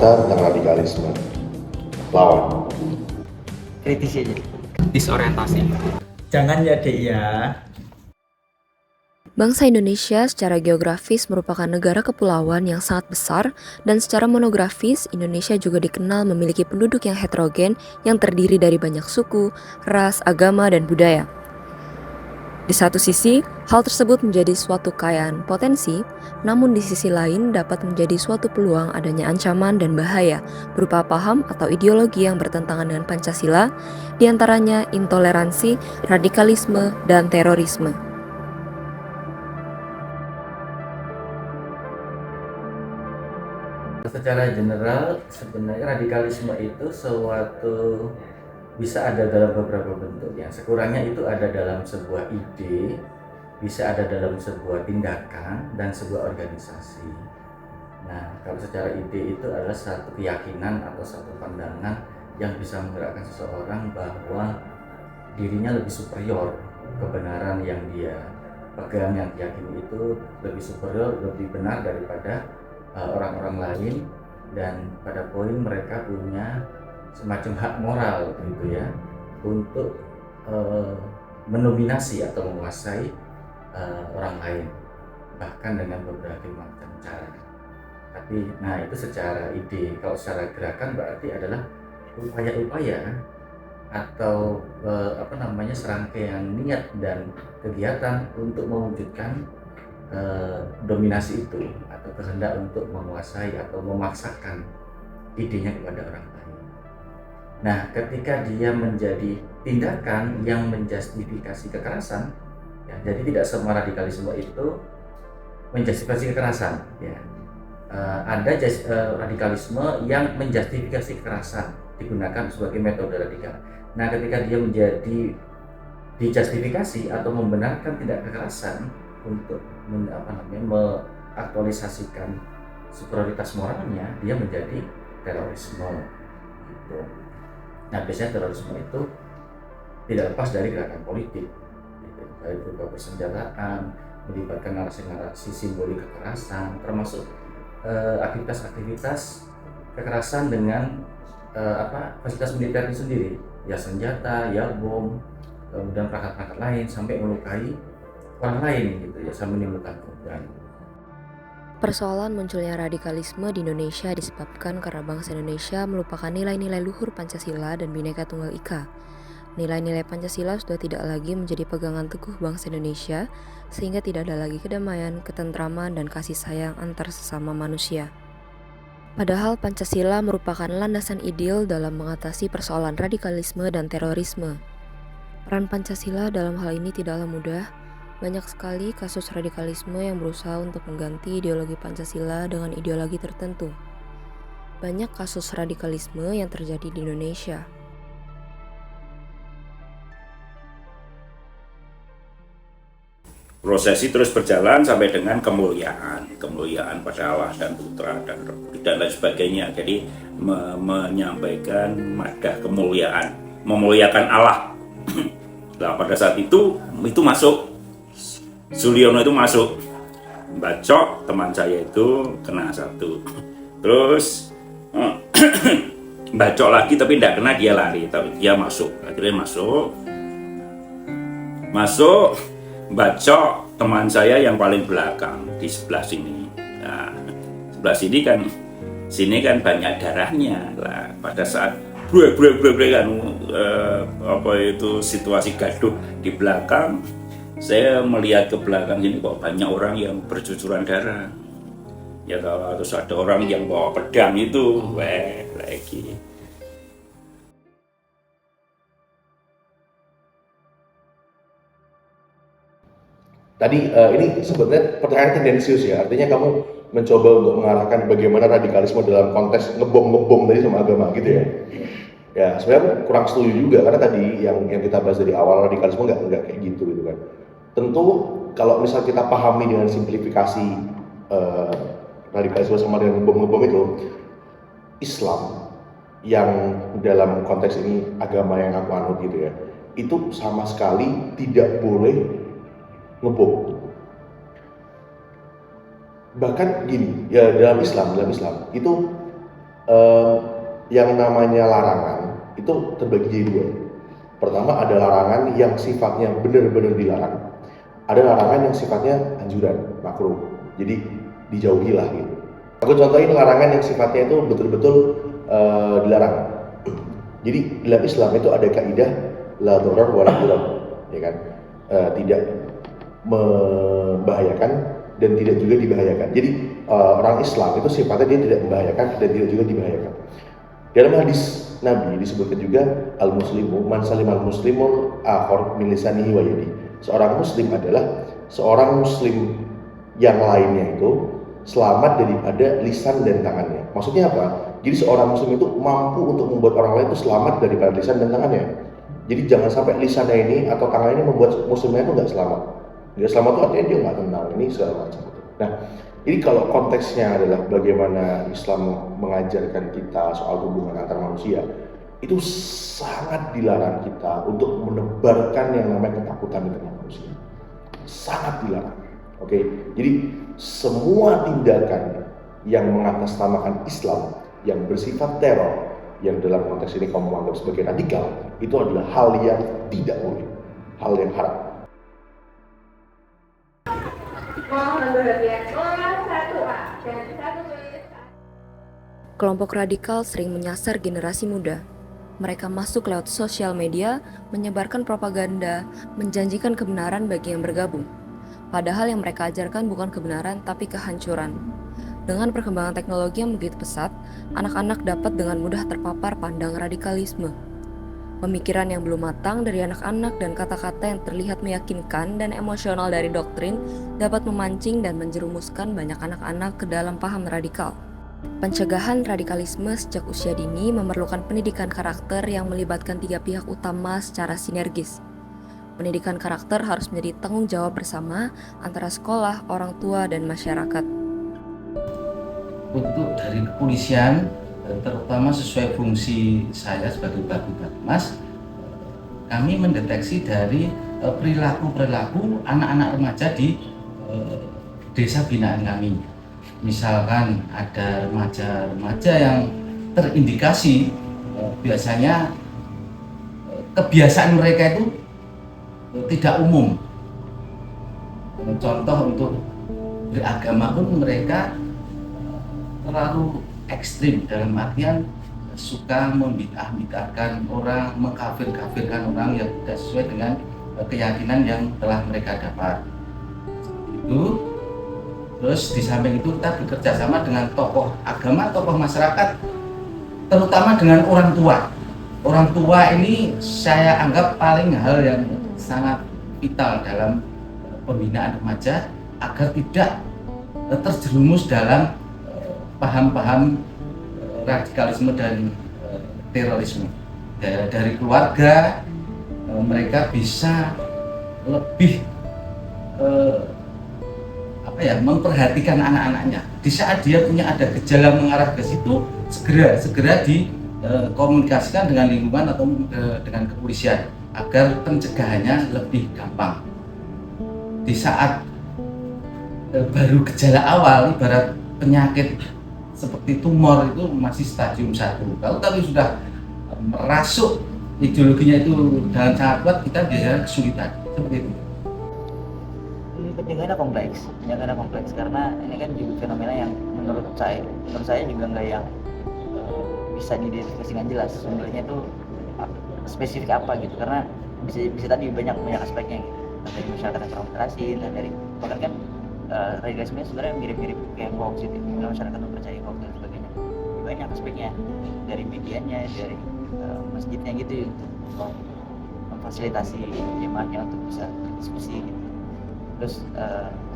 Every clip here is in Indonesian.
Kata tentang radikalisme. Lawan. Kritisi aja. Disorientasi. Jangan ya dek ya. Bangsa Indonesia secara geografis merupakan negara kepulauan yang sangat besar, dan secara monografis Indonesia juga dikenal memiliki penduduk yang heterogen yang terdiri dari banyak suku, ras, agama, dan budaya. Di satu sisi, hal tersebut menjadi suatu kekayaan potensi, namun di sisi lain dapat menjadi suatu peluang adanya ancaman dan bahaya berupa paham atau ideologi yang bertentangan dengan Pancasila, diantaranya intoleransi, radikalisme, dan terorisme. Secara general, sebenarnya radikalisme itu suatu bisa ada dalam beberapa bentuk ya. Sekurangnya itu ada dalam sebuah ide, bisa ada dalam sebuah tindakan dan sebuah organisasi. Nah, kalau secara ide itu adalah satu keyakinan atau satu pandangan yang bisa menggerakkan seseorang bahwa dirinya lebih superior, kebenaran yang dia pegang, yang diyakini itu lebih superior, lebih benar daripada orang-orang lain, dan pada poin mereka punya semacam hak moral gitu ya untuk mendominasi atau menguasai orang lain, bahkan dengan berbagai macam cara. Tapi nah itu secara ide. Kalau secara gerakan berarti adalah upaya-upaya atau serangkaian niat dan kegiatan untuk mewujudkan dominasi itu atau kehendak untuk menguasai atau memaksakan idenya kepada orang lain. Nah, ketika dia menjadi tindakan yang menjustifikasi kekerasan, ya, jadi tidak semua radikalisme itu menjustifikasi kekerasan. Ya. Ada radikalisme yang menjustifikasi kekerasan digunakan sebagai metode radikal. Nah, ketika dia menjadi dijustifikasi atau membenarkan tidak kekerasan untuk mengaktualisasikan superioritas moralnya, dia menjadi terorisme gitu. Nah, biasanya terorisme itu tidak lepas dari gerakan politik gitu. Baik berupa persenjataan, melibatkan narasi-narasi simbolik kekerasan, termasuk aktivitas kekerasan dengan fasilitas militer itu sendiri, ya senjata, ya bom, kemudian perangkat-perangkat lain sampai melukai orang lain gitu ya, sampai menimbulkan korban. Persoalan munculnya radikalisme di Indonesia disebabkan karena bangsa Indonesia melupakan nilai-nilai luhur Pancasila dan Bhinneka Tunggal Ika. Nilai-nilai Pancasila sudah tidak lagi menjadi pegangan teguh bangsa Indonesia, sehingga tidak ada lagi kedamaian, ketentraman, dan kasih sayang antar sesama manusia. Padahal Pancasila merupakan landasan ideal dalam mengatasi persoalan radikalisme dan terorisme. Peran Pancasila dalam hal ini tidaklah mudah. Banyak sekali kasus radikalisme yang berusaha untuk mengganti ideologi Pancasila dengan ideologi tertentu. Banyak kasus radikalisme yang terjadi di Indonesia. Prosesi terus berjalan sampai dengan kemuliaan pada Allah dan Putra dan lain sebagainya. Jadi menyampaikan madah kemuliaan, memuliakan Allah. Nah, pada saat itu masuk. Suliono itu masuk, bacok, teman saya itu kena satu, terus bacok lagi tapi tidak kena, dia lari, tapi dia masuk, akhirnya masuk, bacok teman saya yang paling belakang di sebelah sini. Nah, sebelah sini kan banyak darahnya lah. Pada saat situasi gaduh di belakang, saya melihat ke belakang sini kok banyak orang yang bercucuran darah. Ya kalau terus ada orang yang bawa pedang itu, lagi. Tadi ini sebenarnya pertanyaan tendensius ya, artinya kamu mencoba untuk mengarahkan bagaimana radikalisme dalam konteks ngebom tadi sama agama gitu ya. Ya sebenarnya kurang setuju juga, karena tadi yang kita bahas dari awal, radikalisme nggak kayak gitu kan. Tentu kalau misal kita pahami dengan simplifikasi radikalisme sama dengan ngebom itu, Islam yang dalam konteks ini agama yang aku anut gitu ya, itu sama sekali tidak boleh ngebom. Bahkan gini ya, dalam Islam itu eh, yang namanya larangan itu terbagi jadi dua. Pertama ada larangan yang sifatnya benar-benar dilarang, ada larangan yang sifatnya anjuran, makruh, jadi dijauhilah gitu. Aku contohin larangan yang sifatnya itu betul-betul dilarang. Jadi dalam Islam itu ada kaidah la dharar wa la dirar, ya kan? Tidak membahayakan dan tidak juga dibahayakan. Jadi orang Islam itu sifatnya dia tidak membahayakan dan tidak juga dibahayakan. Dalam hadis Nabi disebutkan juga al-muslimu man salimal muslimul akhar min lisanihi wa yadihi. Seorang muslim adalah seorang muslim yang lainnya itu selamat daripada lisan dan tangannya. Maksudnya apa? Jadi seorang muslim itu mampu untuk membuat orang lain itu selamat daripada lisan dan tangannya. Jadi jangan sampai lisannya ini atau tangannya ini membuat muslimnya itu nggak selamat. Nggak selamat itu artinya dia nggak tenang ini segala macam. Nah, jadi kalau konteksnya adalah bagaimana Islam mengajarkan kita soal hubungan antar manusia, itu sangat dilarang kita untuk menebarkan yang namanya ketakutan di tengah manusia. Sangat dilarang. Oke, jadi semua tindakan yang mengatasnamakan Islam yang bersifat teror, yang dalam konteks ini kamu anggap sebagai radikal, itu adalah hal yang tidak boleh, hal yang haram. Kelompok radikal sering menyasar generasi muda. Mereka masuk lewat sosial media, menyebarkan propaganda, menjanjikan kebenaran bagi yang bergabung. Padahal yang mereka ajarkan bukan kebenaran tapi kehancuran. Dengan perkembangan teknologi yang begitu pesat, anak-anak dapat dengan mudah terpapar pandang radikalisme. Pemikiran yang belum matang dari anak-anak dan kata-kata yang terlihat meyakinkan dan emosional dari doktrin dapat memancing dan menjerumuskan banyak anak-anak ke dalam paham radikal. Pencegahan radikalisme sejak usia dini memerlukan pendidikan karakter yang melibatkan 3 pihak utama secara sinergis. Pendidikan karakter harus menjadi tanggung jawab bersama antara sekolah, orang tua, dan masyarakat. Untuk dari kepolisian, terutama sesuai fungsi saya sebagai Babinmas, kami mendeteksi dari perilaku-perilaku anak-anak remaja di desa binaan kami. Misalkan ada remaja-remaja yang terindikasi biasanya kebiasaan mereka itu tidak umum. Contoh untuk beragama pun mereka terlalu ekstrim, dalam artian suka membid'ah-bid'ahkan orang, mengkafir-kafirkan orang yang tidak sesuai dengan keyakinan yang telah mereka dapat. Itu. Terus di samping itu kita bekerja sama dengan tokoh agama, tokoh masyarakat, terutama dengan orang tua. Orang tua ini saya anggap paling hal yang sangat vital dalam pembinaan remaja agar tidak terjerumus dalam paham-paham radikalisme dan terorisme. Dari keluarga mereka bisa lebih memperhatikan anak-anaknya. Di saat dia punya ada gejala mengarah ke situ, segera dikomunikasikan dengan lingkungan atau dengan kepolisian agar pencegahannya lebih gampang. Di saat baru gejala awal, ibarat penyakit seperti tumor itu masih stadium 1. Kalau tadi sudah merasuk ideologinya itu dalam sangat kuat, kita biasanya kesulitan seperti itu. Pencegahannya kompleks karena ini kan juga fenomena yang menurut saya juga nggak yang bisa diidentifikasikan jelas sumbernya itu spesifik apa gitu, karena bisa tadi banyak aspeknya gitu. Dari masyarakat yang termoderasi dan dari bahkan kan radikalisme sebenarnya mirip-mirip kayak hoax gitu, masyarakat mempercayai hoax dan sebagainya. Banyak aspeknya, dari medianya, dari masjidnya gitu untuk memfasilitasi jemaahnya untuk bisa diskusi gitu. Terus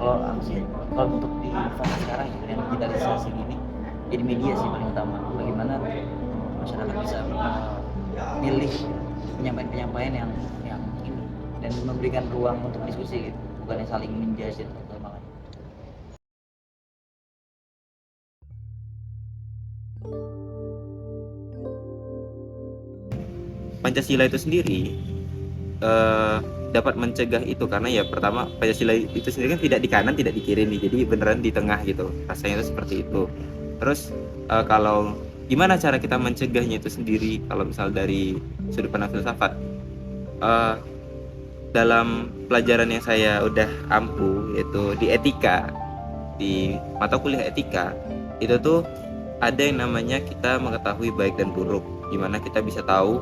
kalau untuk di fase sekarang gitu, yang digitalisasi ini jadi media sih paling utama. Bagaimana masyarakat bisa memilih penyampaian yang ini dan memberikan ruang untuk diskusi gitu, bukannya saling menjudge atau malah. Pancasila itu sendiri dapat mencegah itu karena ya pertama Pancasila itu sendiri kan tidak di kanan tidak di kiri nih, jadi beneran di tengah gitu, rasanya itu seperti itu. Terus kalau gimana cara kita mencegahnya itu sendiri kalau misal dari sudut pandang filsafat. Eh, dalam pelajaran yang saya udah ampu, yaitu di etika, di mata kuliah etika, itu tuh ada yang namanya kita mengetahui baik dan buruk, gimana kita bisa tahu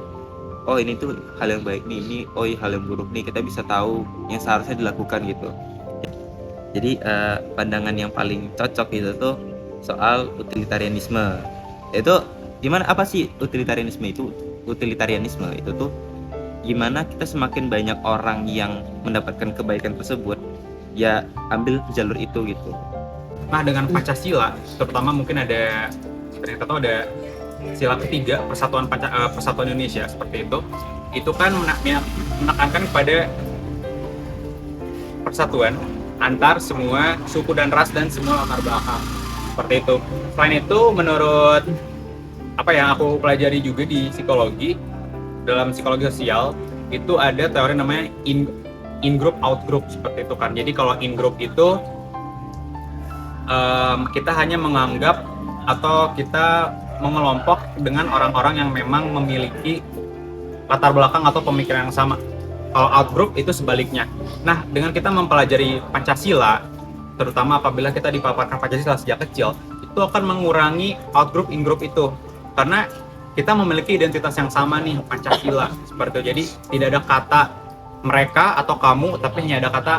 oh ini tuh hal yang baik nih, ini oh hal yang buruk nih, kita bisa tahu yang seharusnya dilakukan gitu. Jadi pandangan yang paling cocok itu tuh soal utilitarianisme. Itu gimana, apa sih utilitarianisme itu? Utilitarianisme itu tuh gimana kita semakin banyak orang yang mendapatkan kebaikan tersebut, ya ambil jalur itu gitu. Nah, dengan Pancasila, terutama mungkin ada, seperti kita tahu ada sila ketiga persatuan Indonesia seperti itu kan menekankan kepada persatuan antar semua suku dan ras dan semua latar belakang seperti itu. Selain itu, menurut apa yang aku pelajari juga di psikologi, dalam psikologi sosial itu ada teori namanya in group out group seperti itu kan. Jadi kalau in group itu kita hanya menganggap atau kita mengelompok dengan orang-orang yang memang memiliki latar belakang atau pemikiran yang sama. Kalau out group itu sebaliknya. Nah, dengan kita mempelajari Pancasila, terutama apabila kita dipaparkan Pancasila sejak kecil, itu akan mengurangi out group in group itu. Karena kita memiliki identitas yang sama nih, Pancasila seperti itu. Jadi tidak ada kata mereka atau kamu, tapi hanya ada kata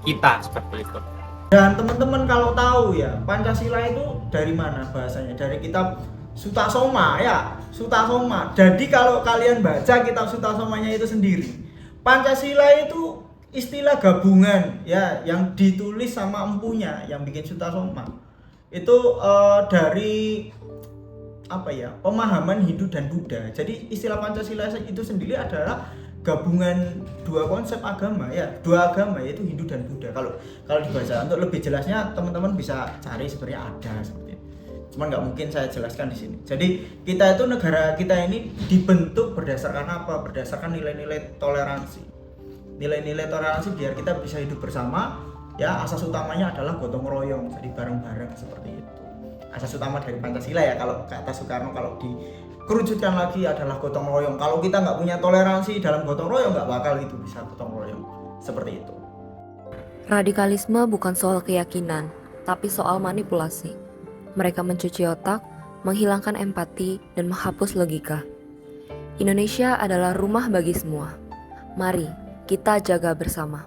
kita seperti itu. Dan teman-teman kalau tahu ya, Pancasila itu dari mana bahasanya? Dari kitab Sutasoma ya, Sutasoma. Jadi kalau kalian baca kitab Sutasomanya itu sendiri, Pancasila itu istilah gabungan ya, yang ditulis sama empunya yang bikin Sutasoma. Itu dari apa ya, pemahaman Hindu dan Buddha. Jadi istilah Pancasila itu sendiri adalah gabungan dua konsep agama ya, dua agama yaitu Hindu dan Buddha. Kalau dibaca, untuk lebih jelasnya teman-teman bisa cari, sebenarnya ada seperti itu. Cuman nggak mungkin saya jelaskan di sini. Jadi kita itu, negara kita ini dibentuk berdasarkan apa? Berdasarkan nilai-nilai toleransi. Nilai-nilai toleransi biar kita bisa hidup bersama ya. Asas utamanya adalah gotong royong, jadi bareng-bareng seperti itu. Asas utama dari Pancasila ya, kalau kata Soekarno, kalau dikerucutkan lagi adalah gotong royong. Kalau kita nggak punya toleransi dalam gotong royong, nggak bakal itu bisa gotong royong seperti itu. Radikalisme bukan soal keyakinan, tapi soal manipulasi. Mereka mencuci otak, menghilangkan empati, dan menghapus logika. Indonesia adalah rumah bagi semua. Mari kita jaga bersama.